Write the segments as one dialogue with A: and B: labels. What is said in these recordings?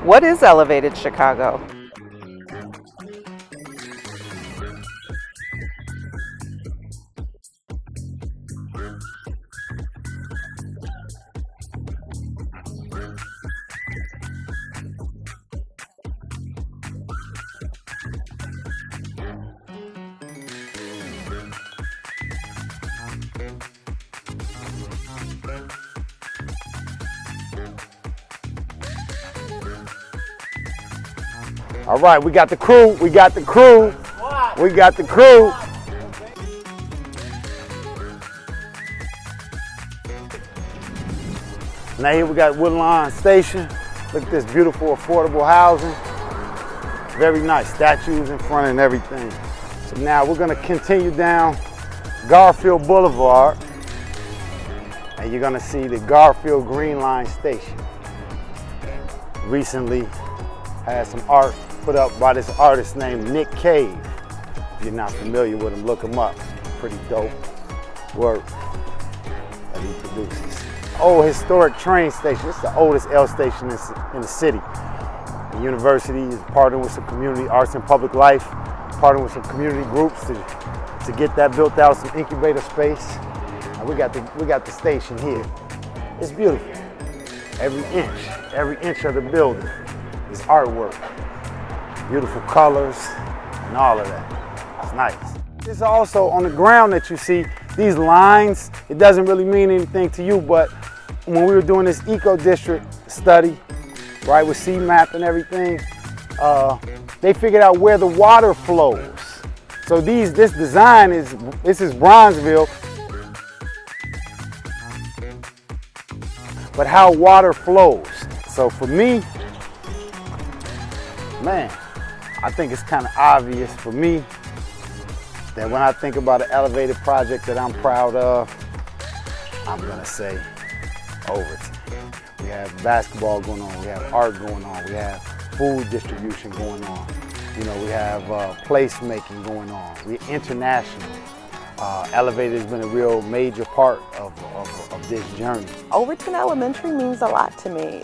A: What is Elevated Chicago?
B: All right, we got the crew, we got the crew, we got the crew. Now here we got Woodlawn Station. Look at this beautiful, affordable housing. Very nice, statues in front and everything. So now we're gonna continue down Garfield Boulevard, and you're gonna see the Garfield Green Line Station. Recently had some art put up by this artist named Nick Cave. If you're not familiar with him, look him up. Pretty dope work that he produces. Old historic train station. It's the oldest L station in the city. The university is partnering with some community arts and public life, partnering with some community groups to get that built out, some incubator space. And we got the station here. It's beautiful. Every inch of the building is artwork. Beautiful colors and all of that. It's nice. It's also on the ground that you see these lines. It doesn't really mean anything to you, but when we were doing this eco district study, right, with CMAP and everything, they figured out where the water flows. So this design this is Bronzeville, but how water flows. So for me, man, I think it's kind of obvious for me that when I think about an elevated project that I'm proud of, I'm gonna say Overton. We have basketball going on, we have art going on, we have food distribution going on, you know, we have placemaking going on, we're international. Elevated has been a real major part of this journey.
A: Overton Elementary means a lot to me.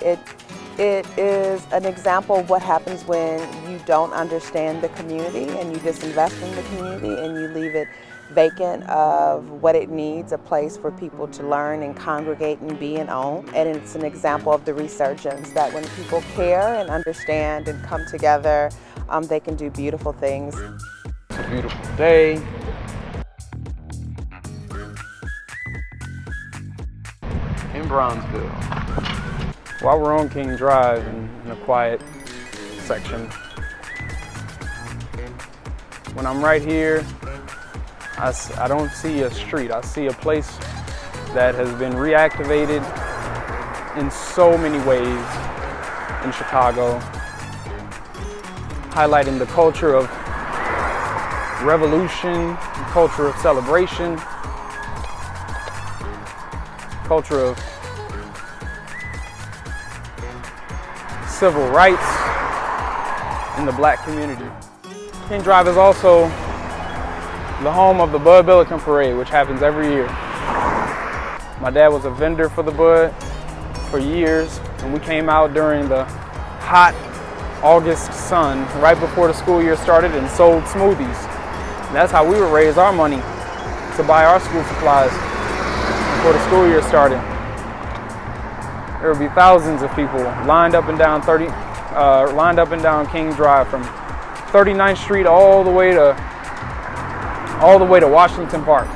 A: It is an example of what happens when you don't understand the community and you disinvest in the community and you leave it vacant of what it needs, a place for people to learn and congregate and be and own. And it's an example of the resurgence that when people care and understand and come together, they can do beautiful things.
C: It's a beautiful day. In Bronzeville. While we're on King Drive in a quiet section, when I'm right here, I don't see a street. I see a place that has been reactivated in so many ways in Chicago, highlighting the culture of revolution, the culture of celebration, culture of civil rights in the black community. King Drive is also the home of the Bud Billiken Parade, which happens every year. My dad was a vendor for the Bud for years, and we came out during the hot August sun right before the school year started and sold smoothies. And that's how we would raise our money to buy our school supplies before the school year started. There would be thousands of people lined up and down King Drive from 39th Street all the way to Washington Park.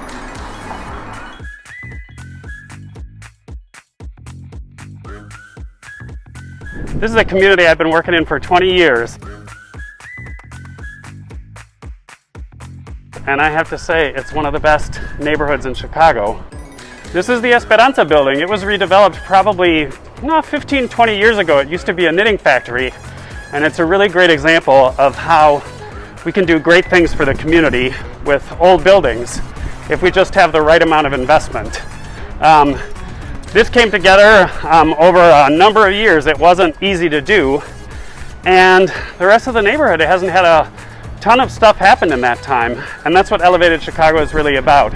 D: This is a community I've been working in for 20 years. And I have to say, it's one of the best neighborhoods in Chicago. This is the Esperanza building. It was redeveloped probably 15, 20 years ago. It used to be a knitting factory. And it's a really great example of how we can do great things for the community with old buildings if we just have the right amount of investment. This came together over a number of years. It wasn't easy to do. And the rest of the neighborhood, it hasn't had a ton of stuff happen in that time. And that's what Elevated Chicago is really about.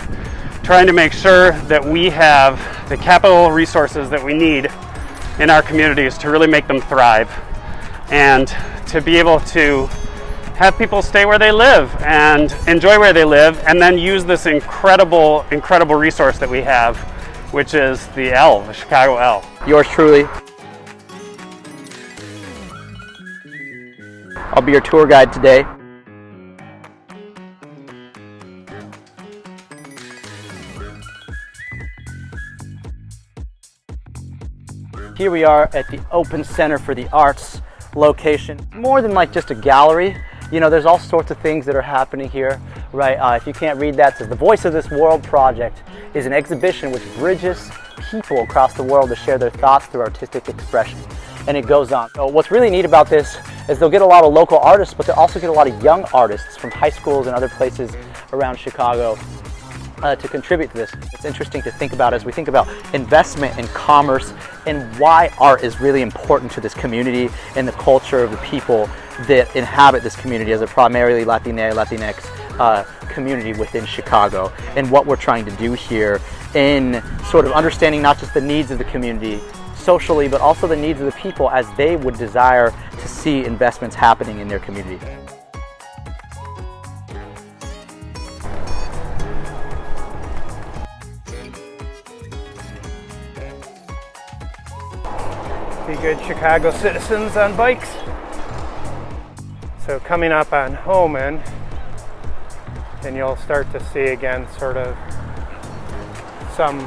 D: trying to make sure that we have the capital resources that we need in our communities to really make them thrive, and to be able to have people stay where they live and enjoy where they live, and then use this incredible resource that we have, which is the L, the Chicago L.
E: Yours truly. I'll be your tour guide today. Here we are at the Open Center for the Arts location. More than like just a gallery, you know, there's all sorts of things that are happening here, right? If you can't read that, it says the Voice of This World project is an exhibition which bridges people across the world to share their thoughts through artistic expression. And it goes on. So what's really neat about this is they'll get a lot of local artists, but they'll also get a lot of young artists from high schools and other places around Chicago to contribute to this. It's interesting to think about as we think about investment in commerce and why art is really important to this community and the culture of the people that inhabit this community as a primarily Latinx community within Chicago, and what we're trying to do here in sort of understanding not just the needs of the community socially, but also the needs of the people as they would desire to see investments happening in their community.
F: Be good Chicago citizens on bikes. So coming up on Homan, and you'll start to see again sort of some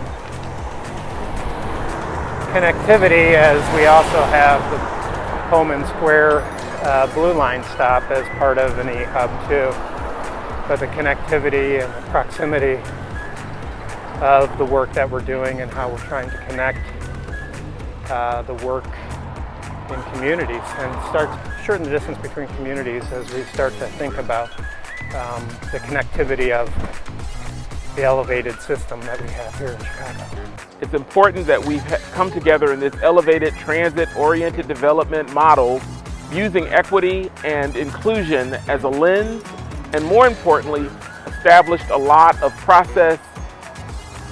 F: connectivity, as we also have the Homan Square Blue Line stop as part of an eHub too. But the connectivity and the proximity of the work that we're doing and how we're trying to connect the work in communities and start to shorten the distance between communities as we start to think about the connectivity of the elevated system that we have here in Chicago.
G: It's important that we've come together in this elevated transit-oriented development model using equity and inclusion as a lens, and more importantly, established a lot of process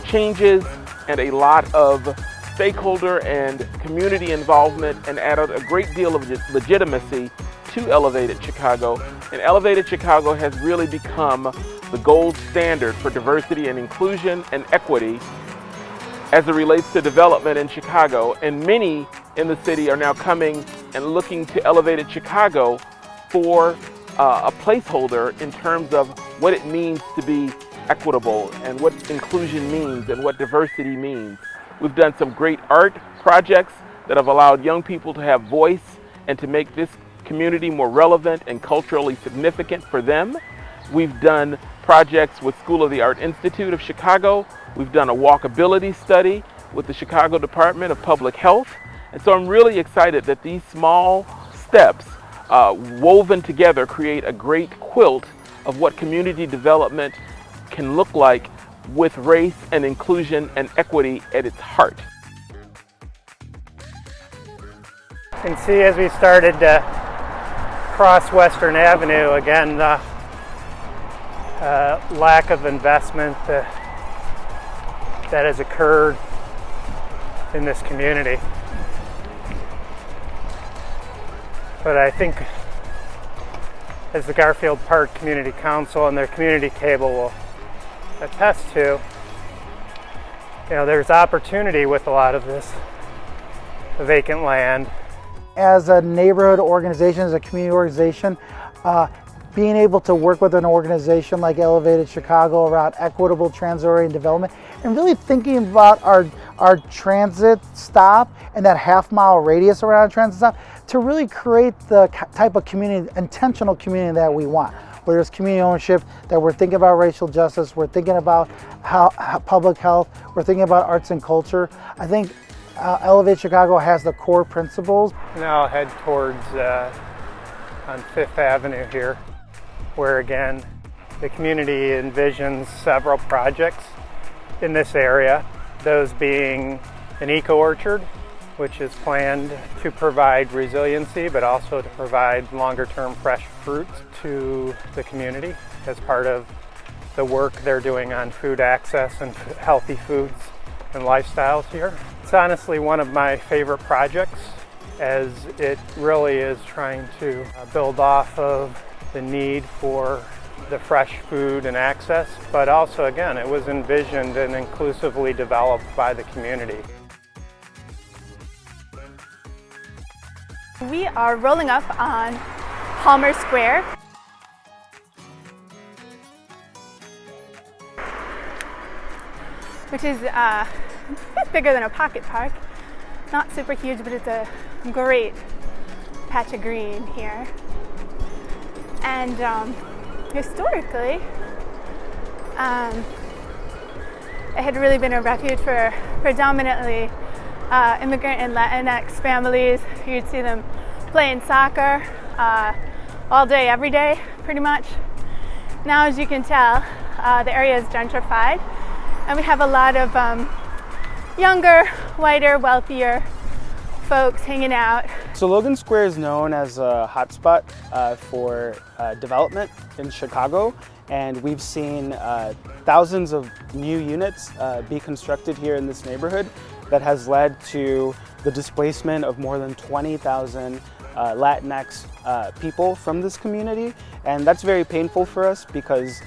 G: changes and a lot of stakeholder and community involvement, and added a great deal of legitimacy to Elevated Chicago. And Elevated Chicago has really become the gold standard for diversity and inclusion and equity as it relates to development in Chicago. And many in the city are now coming and looking to Elevated Chicago for a placeholder in terms of what it means to be equitable and what inclusion means and what diversity means. We've done some great art projects that have allowed young people to have voice and to make this community more relevant and culturally significant for them. We've done projects with School of the Art Institute of Chicago. We've done a walkability study with the Chicago Department of Public Health. And so I'm really excited that these small steps woven together create a great quilt of what community development can look like with race and inclusion and equity at its heart.
F: You can see as we started to cross Western Avenue, again, the lack of investment that has occurred in this community. But I think as the Garfield Park Community Council and their community table will attest to, you know, there's opportunity with a lot of this vacant land.
H: As a neighborhood organization, as a community organization, being able to work with an organization like Elevated Chicago around equitable transit-oriented development and really thinking about our transit stop and that half-mile radius around a transit stop to really create the type of community, intentional community that we want. Where there's community ownership, that we're thinking about racial justice, we're thinking about how public health, we're thinking about arts and culture. I think Elevate Chicago has the core principles.
F: Now I'll head towards on 5th Avenue here, where again, the community envisions several projects in this area, those being an eco-orchard, which is planned to provide resiliency, but also to provide longer-term fresh fruits to the community as part of the work they're doing on food access and healthy foods and lifestyles here. It's honestly one of my favorite projects, as it really is trying to build off of the need for the fresh food and access, but also, again, it was envisioned and inclusively developed by the community.
I: We are rolling up on Palmer Square. Which is bigger than a pocket park. Not super huge, but it's a great patch of green here. And historically, it had really been a refuge for predominantly immigrant and Latinx families. You'd see them playing soccer all day, every day, pretty much. Now, as you can tell, the area is gentrified, and we have a lot of younger, whiter, wealthier folks hanging out.
C: So Logan Square is known as a hotspot for development in Chicago, and we've seen thousands of new units be constructed here in this neighborhood that has led to the displacement of more than 20,000 Latinx people from this community, and that's very painful for us because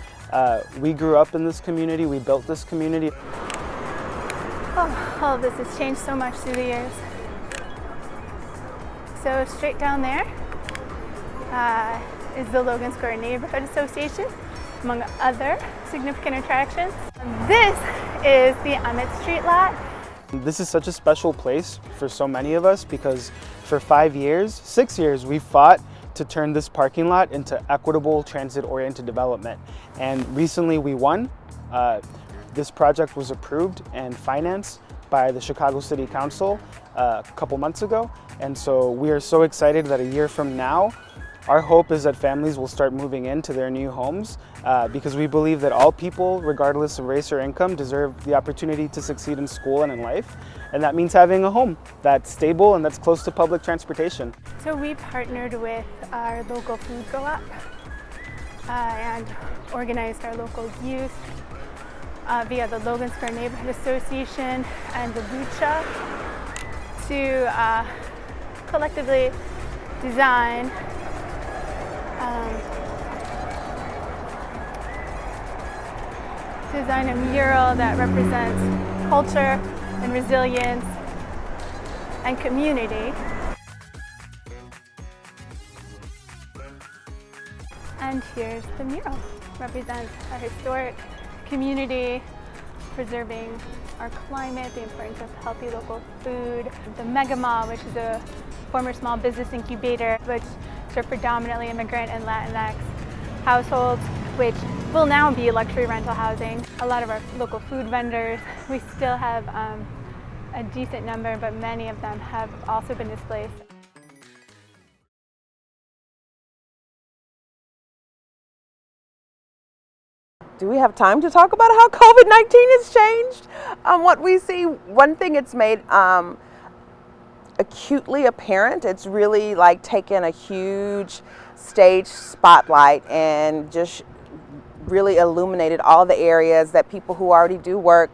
C: we grew up in this community, we built this community.
I: Oh, all of this has changed so much through the years. So straight down there is the Logan Square Neighborhood Association, among other significant attractions. This is the Emmett Street lot.
C: This is such a special place for so many of us because for 6 years, we fought to turn this parking lot into equitable transit-oriented development. And recently we won. This project was approved and financed by the Chicago City Council a couple months ago. And so we are so excited that a year from now, our hope is that families will start moving into their new homes because we believe that all people, regardless of race or income, deserve the opportunity to succeed in school and in life. And that means having a home that's stable and that's close to public transportation.
I: So we partnered with our local food co-op and organized our local youth via the Logan Square Neighborhood Association and the Lucha to collectively design a mural that represents culture and resilience and community. And here's the mural. Represents our historic community, preserving our climate, the importance of healthy local food. The Mega Mall, which is a former small business incubator, which served predominantly immigrant and Latinx households, which will now be luxury rental housing. A lot of our local food vendors, we still have a decent number, but many of them have also been displaced.
A: Do we have time to talk about how COVID-19 has changed what we see? One thing it's made acutely apparent, it's really like taken a huge stage spotlight and just really illuminated all the areas that people who already do work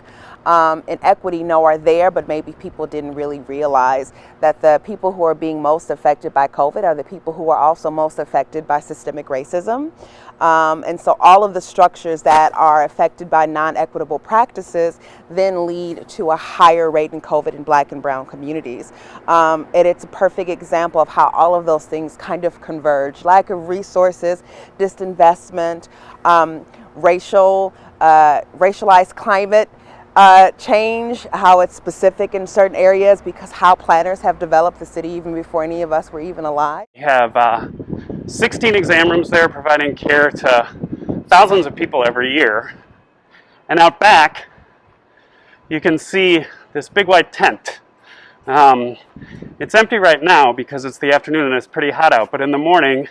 A: in equity know are there, but maybe people didn't really realize that the people who are being most affected by COVID are the people who are also most affected by systemic racism. And so all of the structures that are affected by non-equitable practices then lead to a higher rate in COVID in Black and brown communities. And it's a perfect example of how all of those things kind of converge. Lack of resources, disinvestment, racialized climate change, how it's specific in certain areas because how planners have developed the city even before any of us were even alive.
D: We have 16 exam rooms there providing care to thousands of people every year. And out back, you can see this big white tent. It's empty right now because it's the afternoon and it's pretty hot out, but in the morning,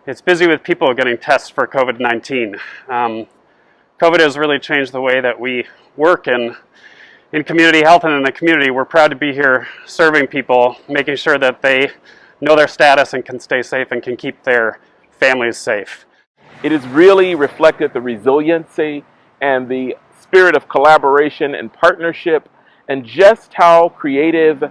D: it's busy with people getting tests for COVID-19. COVID has really changed the way that we work in community health and in the community. We're proud to be here serving people, making sure that they know their status and can stay safe and can keep their families safe.
G: It has really reflected the resiliency and the spirit of collaboration and partnership, and just how creative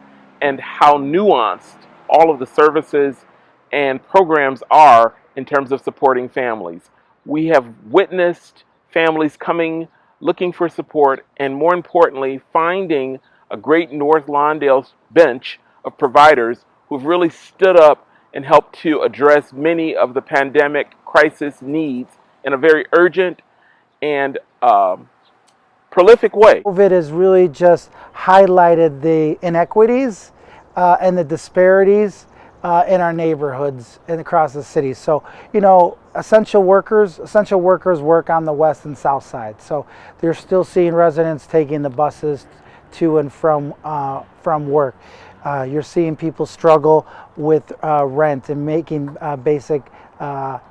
G: and how nuanced all of the services and programs are in terms of supporting families. We have witnessed families coming, looking for support, and more importantly, finding a great North Lawndale bench of providers who've really stood up and helped to address many of the pandemic crisis needs in a very urgent and prolific way.
H: COVID has really just highlighted the inequities and the disparities in our neighborhoods and across the city. So, you know, essential workers work on the west and south side. So they're still seeing residents taking the buses to and from work. You're seeing people struggle with rent and making basic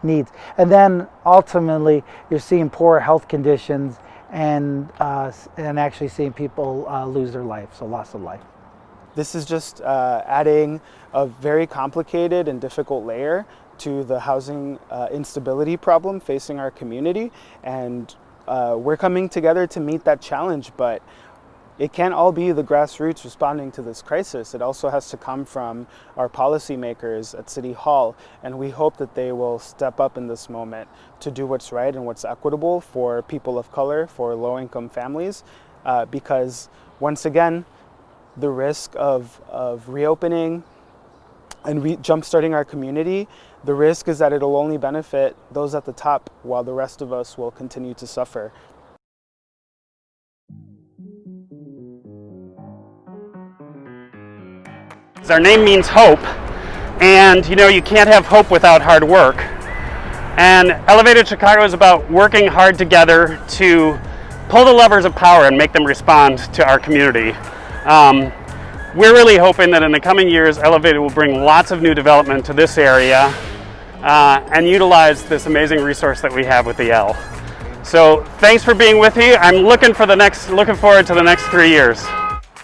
H: needs. And then ultimately, you're seeing poor health conditions and actually seeing people lose their life, so loss of life.
J: This is just adding a very complicated and difficult layer to the housing instability problem facing our community, and we're coming together to meet that challenge, but it can't all be the grassroots responding to this crisis. It also has to come from our policymakers at City Hall, and we hope that they will step up in this moment to do what's right and what's equitable for people of color, for low-income families, because once again, the risk of reopening and jump-starting our community, the risk is that it'll only benefit those at the top while the rest of us will continue to suffer.
D: Our name means hope, and you know, you can't have hope without hard work. And Elevated Chicago is about working hard together to pull the levers of power and make them respond to our community. We're really hoping that in the coming years, Elevated will bring lots of new development to this area and utilize this amazing resource that we have with the L. So thanks for being with me. I'm looking forward to the next 3 years.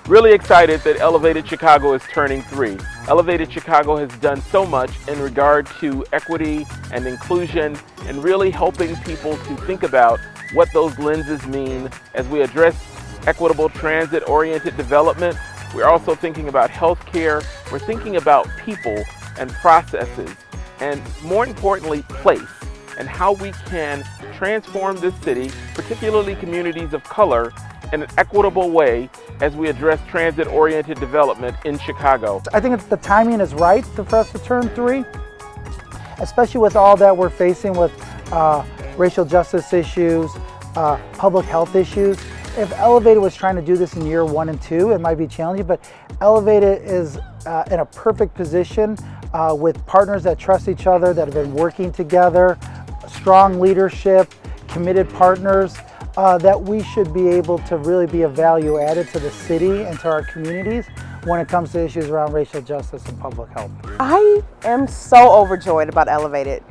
G: Really excited that Elevated Chicago is turning 3. Elevated Chicago has done so much in regard to equity and inclusion and really helping people to think about what those lenses mean as we address equitable transit-oriented development. We're also thinking about healthcare. We're thinking about people and processes, and more importantly, place, and how we can transform this city, particularly communities of color, in an equitable way as we address transit-oriented development in Chicago.
H: I think the timing is right for us to turn 3, especially with all that we're facing with racial justice issues, public health issues. If Elevated was trying to do this in year 1 and 2, it might be challenging, but Elevated is in a perfect position with partners that trust each other, that have been working together, strong leadership, committed partners, that we should be able to really be a value added to the city and to our communities when it comes to issues around racial justice and public health.
A: I am so overjoyed about Elevated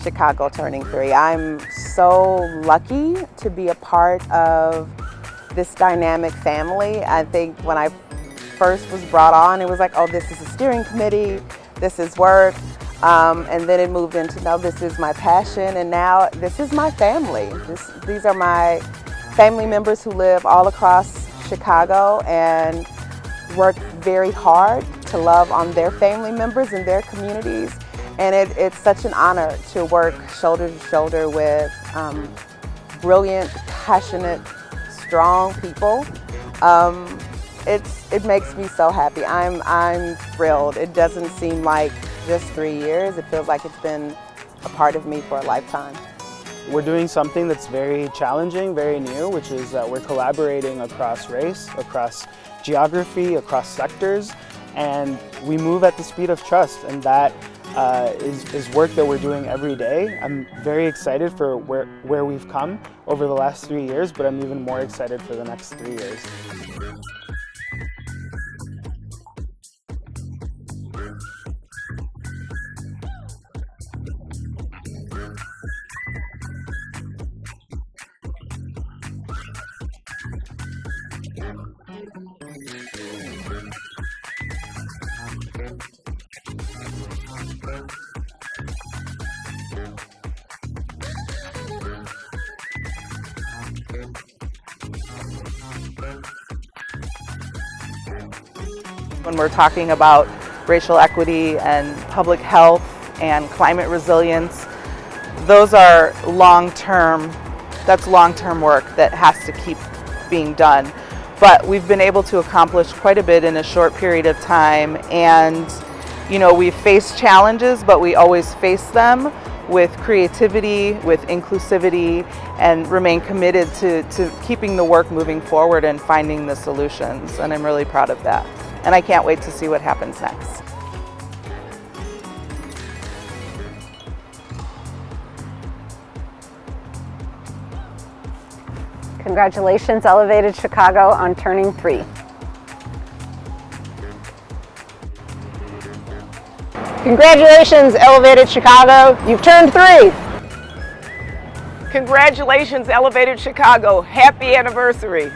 A: Chicago turning 3. I'm so lucky to be a part of this dynamic family. I think when I first was brought on, it was like, oh, this is a steering committee, this is work. And then it moved into, no, this is my passion, and now this is my family. These are my family members who live all across Chicago and work very hard to love on their family members and their communities. And it's such an honor to work shoulder to shoulder with brilliant, passionate, strong people. It makes me so happy. I'm thrilled. It doesn't seem like just 3 years. It feels like it's been a part of me for a lifetime.
J: We're doing something that's very challenging, very new, which is that we're collaborating across race, across geography, across sectors, and we move at the speed of trust, and that is work that we're doing every day. I'm very excited for where we've come over the last 3 years, but I'm even more excited for the next 3 years.
A: When we're talking about racial equity and public health and climate resilience, those are long-term work that has to keep being done. But we've been able to accomplish quite a bit in a short period of time, and we've faced challenges, but we always face them with creativity, with inclusivity, and remain committed to keeping the work moving forward and finding the solutions. And I'm really proud of that. And I can't wait to see what happens next.
K: Congratulations, Elevated Chicago, on turning 3.
L: Congratulations, Elevated Chicago, you've turned 3.
M: Congratulations, Elevated Chicago, happy anniversary.